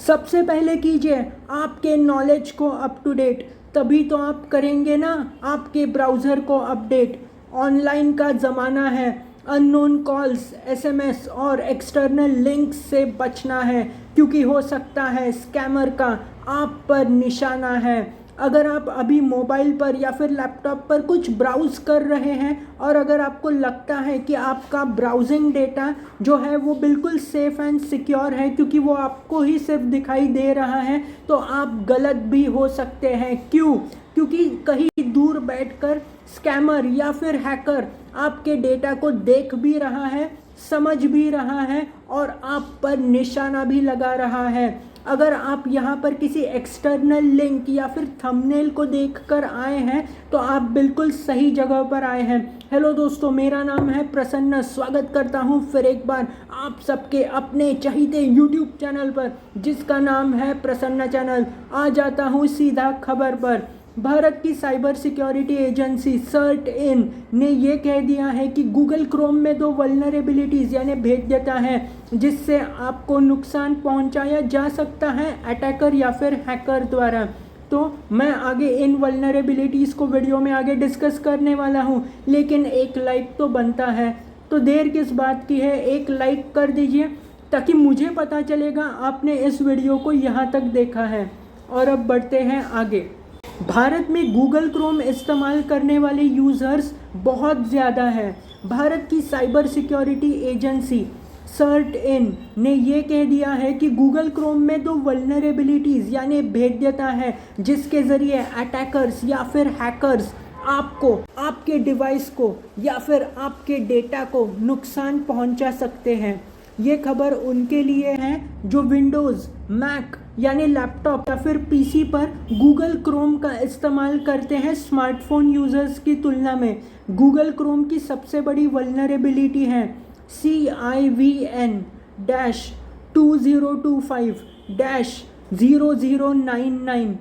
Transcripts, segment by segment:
सबसे पहले कीजिए आपके नॉलेज को अप टू डेट, तभी तो आप करेंगे ना आपके ब्राउज़र को अपडेट। ऑनलाइन का ज़माना है, अननोन कॉल्स, एसएमएस और एक्सटर्नल लिंक्स से बचना है, क्योंकि हो सकता है स्कैमर का आप पर निशाना है। अगर आप अभी मोबाइल पर या फिर लैपटॉप पर कुछ ब्राउज़ कर रहे हैं और अगर आपको लगता है कि आपका ब्राउजिंग डेटा जो है वो बिल्कुल सेफ़ एंड सिक्योर है, क्योंकि वो आपको ही सिर्फ दिखाई दे रहा है, तो आप गलत भी हो सकते हैं। क्यों? क्योंकि कहीं दूर बैठकर स्कैमर या फिर हैकर आपके डेटा को देख भी रहा है, समझ भी रहा है और आप पर निशाना भी लगा रहा है। अगर आप यहाँ पर किसी एक्सटर्नल लिंक या फिर थंबनेल को देखकर आए हैं तो आप बिल्कुल सही जगह पर आए हैं। हेलो दोस्तों, मेरा नाम है प्रसन्न। स्वागत करता हूँ फिर एक बार आप सबके अपने चहीते यूट्यूब चैनल पर, जिसका नाम है प्रसन्न चैनल। आ जाता हूँ सीधा खबर पर। भारत की साइबर सिक्योरिटी एजेंसी सर्ट-इन ने ये कह दिया है कि गूगल क्रोम में 2 वल्नरेबिलिटीज़ यानी भेद्यता है, जिससे आपको नुकसान पहुंचाया जा सकता है अटैकर या फिर हैकर द्वारा। तो मैं आगे इन वल्नरेबिलिटीज़ को वीडियो में आगे डिस्कस करने वाला हूं, लेकिन एक लाइक तो बनता है। तो देर किस बात की है, एक लाइक कर दीजिए ताकि मुझे पता चलेगा आपने इस वीडियो को यहाँ तक देखा है। और अब बढ़ते हैं आगे। भारत में गूगल क्रोम इस्तेमाल करने वाले यूज़र्स बहुत ज़्यादा हैं। भारत की साइबर सिक्योरिटी एजेंसी सर्ट-इन ने ये कह दिया है कि गूगल क्रोम में 2 वल्नरेबिलिटीज़ यानी भेद्यता है, जिसके ज़रिए अटैकर्स या फिर हैकर्स आपको, आपके डिवाइस को या फिर आपके डेटा को नुकसान पहुंचा सकते हैं। ये खबर उनके लिए है जो विंडोज़, मैक यानी लैपटॉप या फिर पीसी पर गूगल क्रोम का इस्तेमाल करते हैं स्मार्टफोन यूज़र्स की तुलना में। गूगल क्रोम की सबसे बड़ी वल्नरेबिलिटी है CIVN-2025-0099।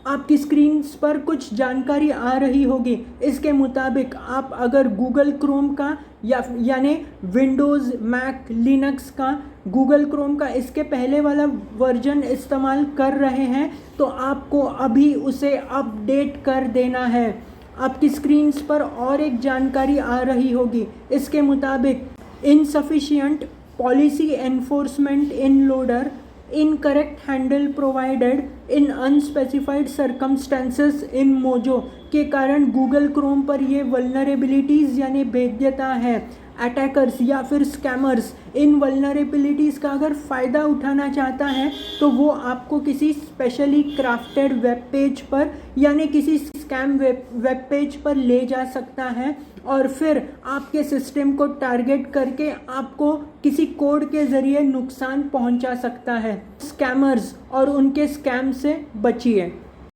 आपकी स्क्रीन पर कुछ जानकारी आ रही होगी। इसके मुताबिक आप अगर गूगल क्रोम का यानी विंडोज़, मैक, लिनक्स का गूगल क्रोम का इसके पहले वाला वर्जन इस्तेमाल कर रहे हैं तो आपको अभी उसे अपडेट कर देना है। आपकी स्क्रीन पर और एक जानकारी आ रही होगी। इसके मुताबिक insufficient policy enforcement in loader, incorrect handle provided in unspecified circumstances in mojo के कारण गूगल क्रोम पर ये वल्नरेबिलिटीज़ यानी भेद्यता है। अटैकर्स या फिर स्कैमर्स इन वल्नरेबिलिटीज़ का अगर फ़ायदा उठाना चाहता है तो वो आपको किसी स्पेशली क्राफ्टेड वेब पेज पर यानी किसी स्कैम वेब पेज पर ले जा सकता है और फिर आपके सिस्टम को टारगेट करके आपको किसी कोड के ज़रिए नुकसान पहुंचा सकता है। स्कैमर्स और उनके स्कैम से बचिए।